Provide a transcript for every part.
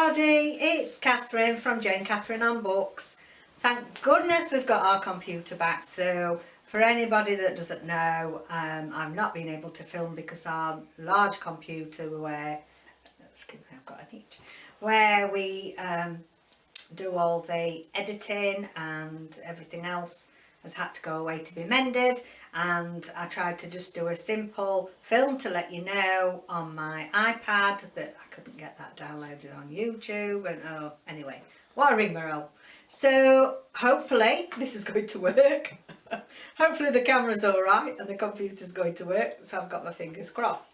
everybody, it's Catherine from Jane Catherine on Books. Thank goodness we've got our computer back. So for anybody that doesn't know, I've not been able to film because our large computer where I've got an itch, where we do all the editing and everything else has had to go away to be mended, and I tried to just do a simple film to let you know on my iPad, but I couldn't get that downloaded on YouTube, and anyway, what a rigmarole. So hopefully this is going to work. Hopefully the camera's alright and the computer's going to work, so I've got my fingers crossed.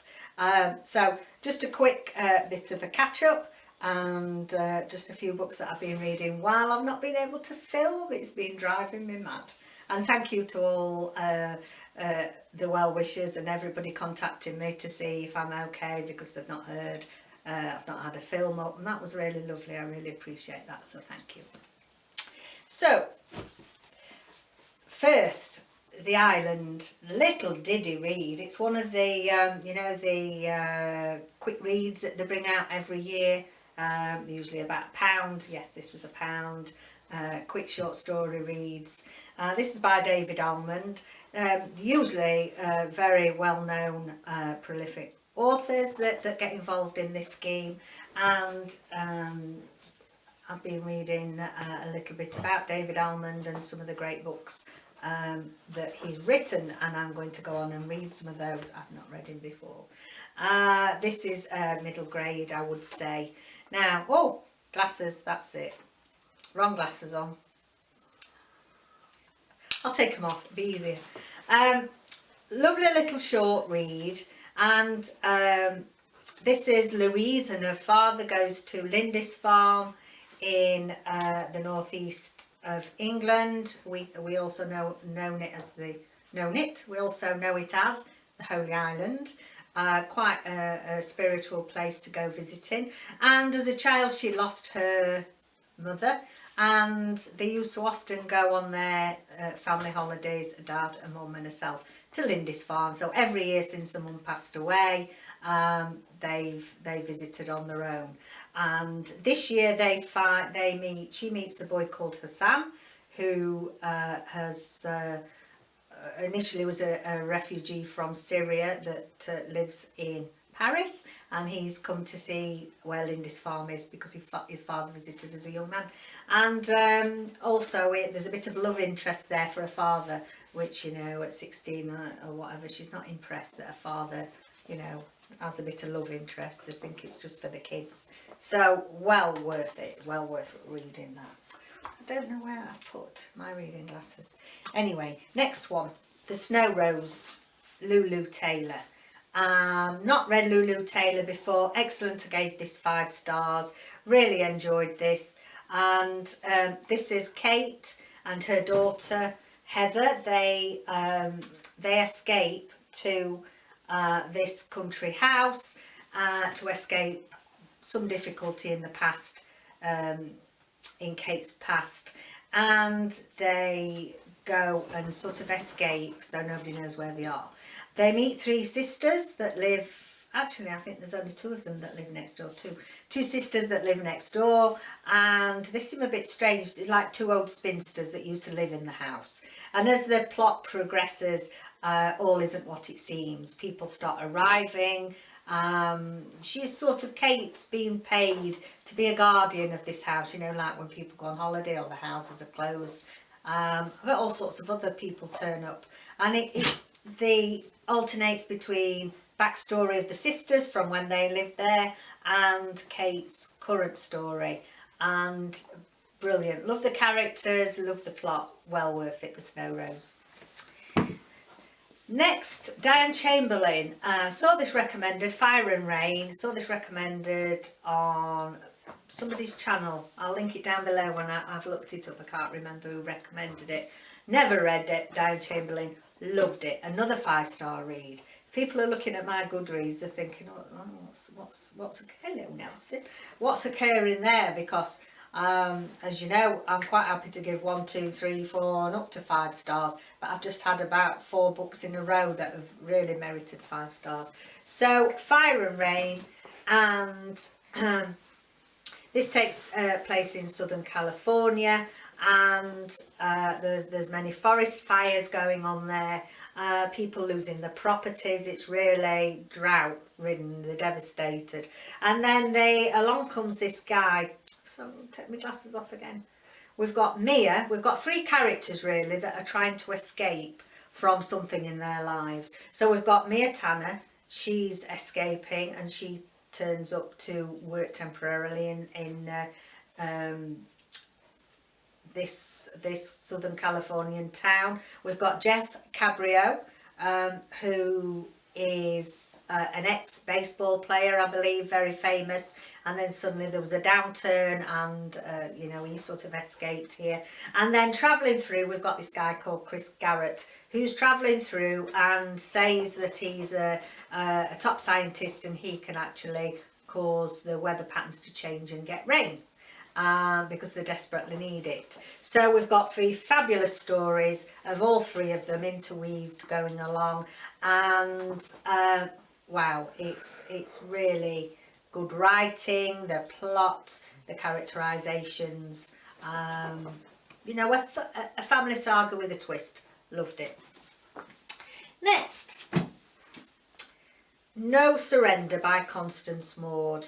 So just a quick bit of a catch up, and just a few books that I've been reading while I've not been able to film. It's been driving me mad. And thank you to all the well wishers and everybody contacting me to see if I'm okay because they've not heard, I've not had a film up, and that was really lovely. I really appreciate that, so thank you. So first, The Island, little diddy read. It's one of the you know, the quick reads that they bring out every year, usually about £1. Yes, this was £1. Quick short story reads. This is by David Almond. Usually very well-known prolific authors that get involved in this scheme, and I've been reading a little bit about David Almond and some of the great books that he's written, and I'm going to go on and read some of those. I've not read him before. This is middle grade, I would say. Now, oh, glasses, that's it. Wrong glasses on. I'll take them off, it'll be easier. Lovely little short read, and this is Louise, and her father goes to Lindisfarne in the northeast of England. We also know it as the Holy Island. Quite a spiritual place to go visiting. And as a child, she lost her mother, and they used to often go on their family holidays, a dad, a mum and herself, to Lindisfarne. So every year since the mum passed away, they visited on their own. And this year she meets a boy called Hassan, who has initially was a refugee from Syria that lives in Paris, and he's come to see where Lindisfarne is because his father visited as a young man. And also there's a bit of love interest there for a father, which, you know, at 16 or whatever, she's not impressed that her father, you know, has a bit of love interest. They think it's just for the kids. So well worth it, well worth reading that. I don't know where I've put my reading glasses. Anyway, next one, The Snow Rose, Lulu Taylor. Not read Lulu Taylor before. Excellent. I gave this 5 stars. Really enjoyed this. And this is Kate and her daughter Heather. They escape to this country house to escape some difficulty in the past, in Kate's past, and they go and sort of escape, so nobody knows where they are. They meet 3 sisters that live, actually I think there's only 2 of them that live next door, two sisters that live next door, and they seem a bit strange, like 2 old spinsters that used to live in the house. And as the plot progresses, all isn't what it seems. People start arriving. She's sort of, Kate's being paid to be a guardian of this house, you know, like when people go on holiday or the houses are closed. But all sorts of other people turn up, and it alternates between backstory of the sisters from when they lived there and Kate's current story, and brilliant. Love the characters, love the plot, well worth it, The Snow Rose. Next, Diane Chamberlain. Saw this recommended, Fire and Rain, saw this recommended on somebody's channel. I'll link it down below when I've looked it up. I can't remember who recommended it. Never read it. Diane Chamberlain, loved it. Another 5-star read. People are looking at my Goodreads, they're thinking, oh, what's hello Nelson, what's occurring there? Because as you know, I'm quite happy to give 1, 2, 3, 4 and up to 5 stars, but I've just had about 4 books in a row that have really merited 5 stars. So Fire and Rain, and This takes place in Southern California, and there's many forest fires going on there, people losing their properties. It's really drought ridden, they're devastated. And then along comes this guy. So I'll take my glasses off again. We've got Mia. We've got three characters really that are trying to escape from something in their lives. So we've got Mia Tanner. She's escaping, and she turns up to work temporarily in this Southern Californian town. We've got Jeff Cabrio, who is an ex-baseball player, I believe, very famous, and then suddenly there was a downturn, and you know, he sort of escaped here. And then travelling through, we've got this guy called Chris Garrett, who's travelling through and says that he's a top scientist, and he can actually cause the weather patterns to change and get rain. Because they desperately need it. So we've got three fabulous stories of all three of them interweaved going along, and wow, it's really good writing, the plot, the characterizations, you know, a family saga with a twist. Loved it. Next, No Surrender by Constance Maud.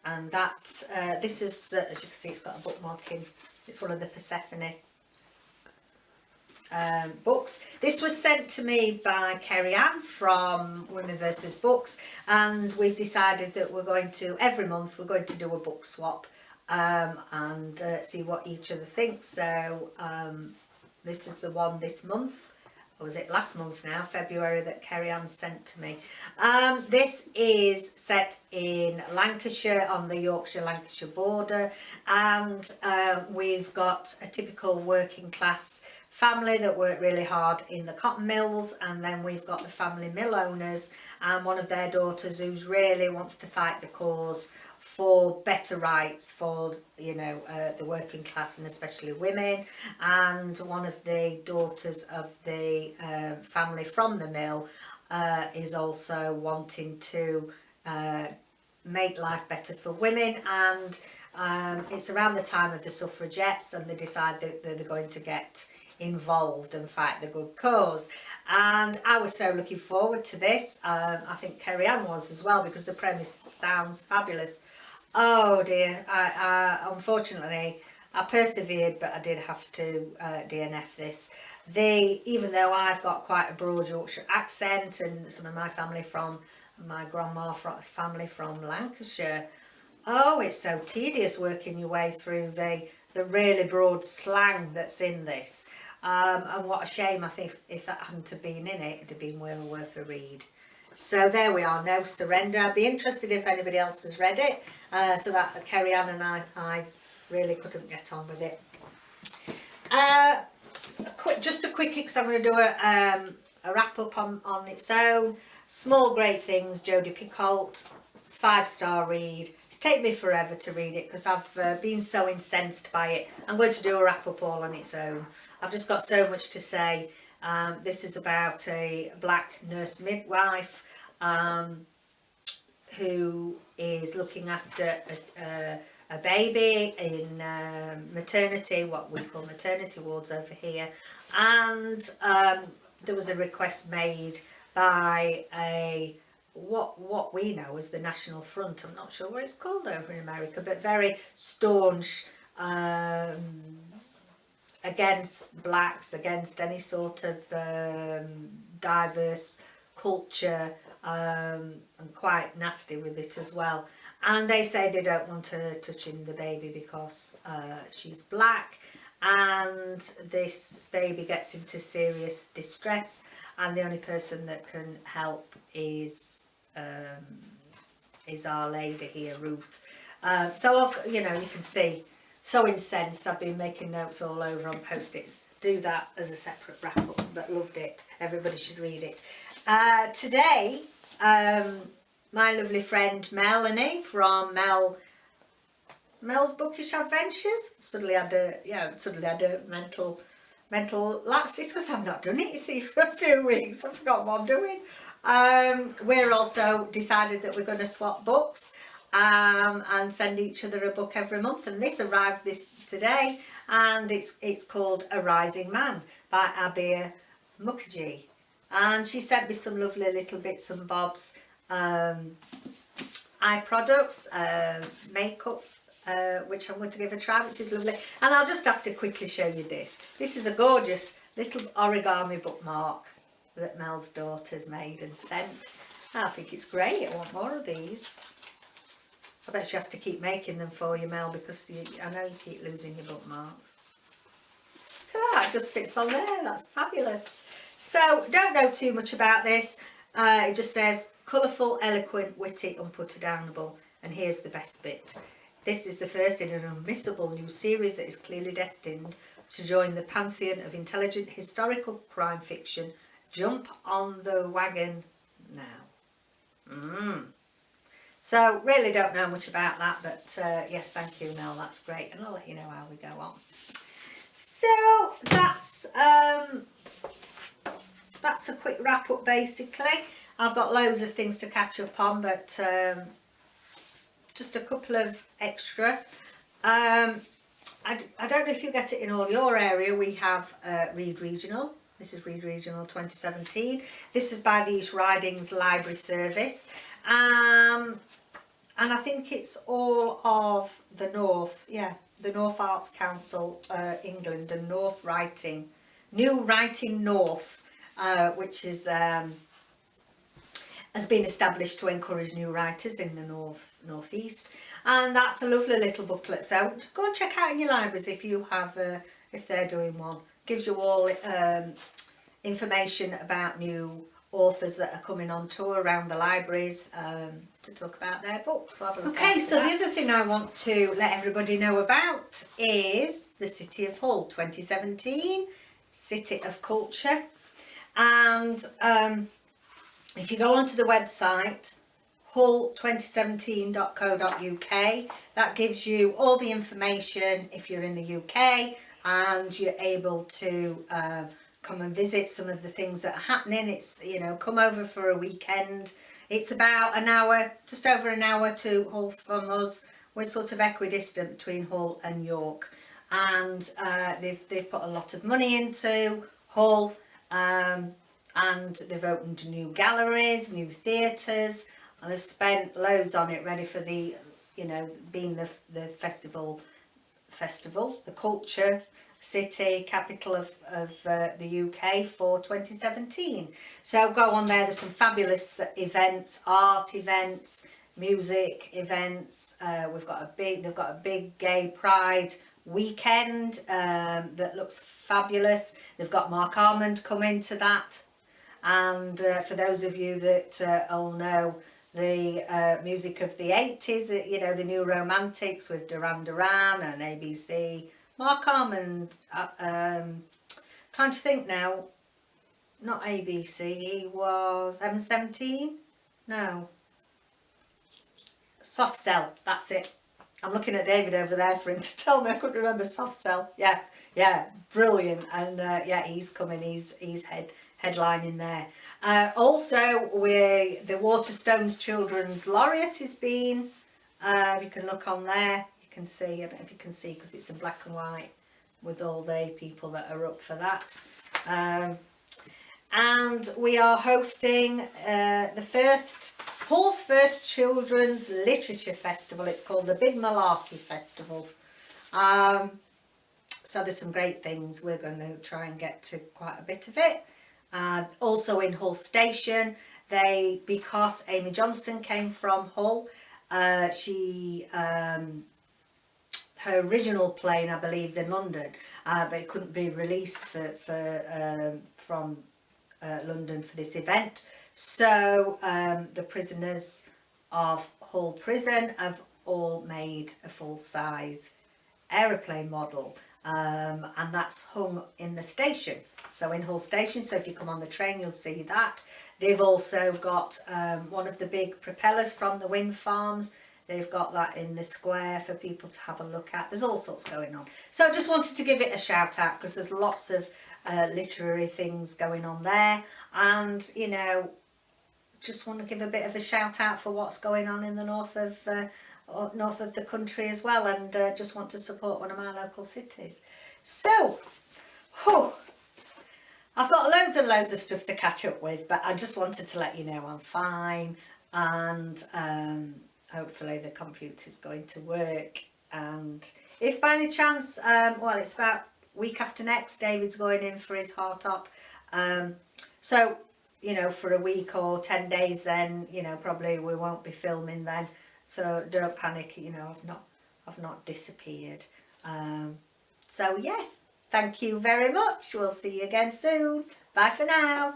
And that's, this is, as you can see, it's got a bookmark in. It's one of the Persephone books. This was sent to me by Kerry Ann from Women vs Books, and we've decided that we're going to, every month, we're going to do a book swap and see what each other thinks. So this is the one this month. Or was it last month now, February, that Kerry Ann sent to me. This is set in Lancashire, on the Yorkshire-Lancashire border, and we've got a typical working class family that work really hard in the cotton mills, and then we've got the family mill owners and one of their daughters who's really wants to fight the cause for better rights for, you know, the working class, and especially women. And one of the daughters of the family from the mill is also wanting to make life better for women, and it's around the time of the suffragettes, and they decide that they're going to get involved and fight the good cause. And I was so looking forward to this. I think Kerry Ann was as well, because the premise sounds fabulous. Oh dear, unfortunately I persevered, but I did have to DNF this. Even though I've got quite a broad Yorkshire accent, and some of my family from, my grandma's family from Lancashire, oh, it's so tedious working your way through the really broad slang that's in this. And what a shame. I think if that hadn't have been in it, it'd have been well worth a read. So there we are, No Surrender. I'd be interested if anybody else has read it, so that Kerry Ann and I really couldn't get on with it. Just a quickie, because I'm going to do a wrap up on its own. Small Great Things, Jodie Picoult, 5-star read. It's taken me forever to read it because I've been so incensed by it. I'm going to do a wrap up all on its own. I've just got so much to say. This is about a black nurse midwife who is looking after a baby in maternity, what we call maternity wards over here, and there was a request made by what we know as the National Front. I'm not sure what it's called over in America, but very staunch against blacks, against any sort of diverse culture, and quite nasty with it as well. And they say they don't want her touching the baby because she's black, and this baby gets into serious distress, and the only person that can help is Our Lady here, Ruth. So you know, you can see, so incensed. I've been making notes all over on post-its. Do that as a separate wrap up, but loved it. Everybody should read it. Today, my lovely friend Melanie from Mel's Bookish Adventures suddenly had a mental lapse. It's because I've not done it, you see, for a few weeks. I forgot what I'm doing. We're also decided that we're going to swap books. and send each other a book every month. And this arrived today, and it's called A Rising Man by Abir Mukherjee. And she sent me some lovely little bits and bobs, eye products, makeup, which I'm going to give a try, which is lovely. And I'll just have to quickly show you this. This is a gorgeous little origami bookmark that Mel's daughter's made and sent. I think it's great. I want more of these. I bet she has to keep making them for you, Mel, because I know you keep losing your bookmarks. Look at that, it just fits on there. That's fabulous. So, don't know too much about this. It just says, colourful, eloquent, witty, unputdownable. And here's the best bit. This is the first in an unmissable new series that is clearly destined to join the pantheon of intelligent historical crime fiction. Jump on the wagon now. So, really don't know much about that, but yes, thank you, Mel, that's great. And I'll let you know how we go on. So, that's a quick wrap up basically. I've got loads of things to catch up on, but just a couple of extra. I don't know if you get it in all your area. We have Read Regional. This is Read Regional 2017. This is by the East Ridings Library Service. And I think it's all of the North, the North Arts Council, England, and New Writing North, which is has been established to encourage new writers in the northeast, and that's a lovely little booklet. So go and check out in your libraries if you have, if they're doing one. Gives you all information about new authors that are coming on tour around the libraries to talk about their books. So okay, so the other thing I want to let everybody know about is the City of Hull 2017, City of Culture. And if you go onto the website hull2017.co.uk, that gives you all the information if you're in the UK and you're able to come and visit some of the things that are happening. It's, you know, come over for a weekend. It's about an hour, just over an hour to Hull from us. We're sort of equidistant between Hull and York, and they've put a lot of money into Hull, and they've opened new galleries, new theatres, and they've spent loads on it, ready for the, you know, being the festival, the culture city capital of the UK for 2017. So go on there. There's some fabulous events, art events, music events. They've got a big gay pride weekend that looks fabulous. They've got Mark Armand coming to that. And for those of you that all know the music of the 80s, you know, the New Romantics with Duran Duran and ABC, Mark Armand, trying to think now, not ABC, he was M17? No. Soft Cell, that's it. I'm looking at David over there for him to tell me. I couldn't remember Soft Cell. Yeah, brilliant. And yeah, he's coming, he's headlining there. Also, the Waterstones Children's Laureate has been, you can look on there, you can see, I don't know if you can see because it's in black and white with all the people that are up for that. And we are hosting Hull's first children's literature festival. It's called the Big Malarkey Festival. So there's some great things. We're going to try and get to quite a bit of it. Also in Hull Station, because Amy Johnson came from Hull, her original play, I believe, is in London, but it couldn't be released from London for this event. So the prisoners of Hull Prison have all made a full-size aeroplane model, and that's hung in the station. So in Hull Station, so if you come on the train, you'll see that. They've also got one of the big propellers from the wind farms. They've got that in the square for people to have a look at. There's all sorts going on. So I just wanted to give it a shout out because there's lots of literary things going on there. And, you know, just want to give a bit of a shout out for what's going on in the north of the country as well, and just want to support one of my local cities. So, I've got loads and loads of stuff to catch up with, but I just wanted to let you know I'm fine, and hopefully the computer's going to work. And if by any chance, well, it's about week after next, David's going in for his heart op. So, you know, for a week or 10 days then, you know, probably we won't be filming then. So don't panic, you know, I've not disappeared. So yes, thank you very much. We'll see you again soon. Bye for now.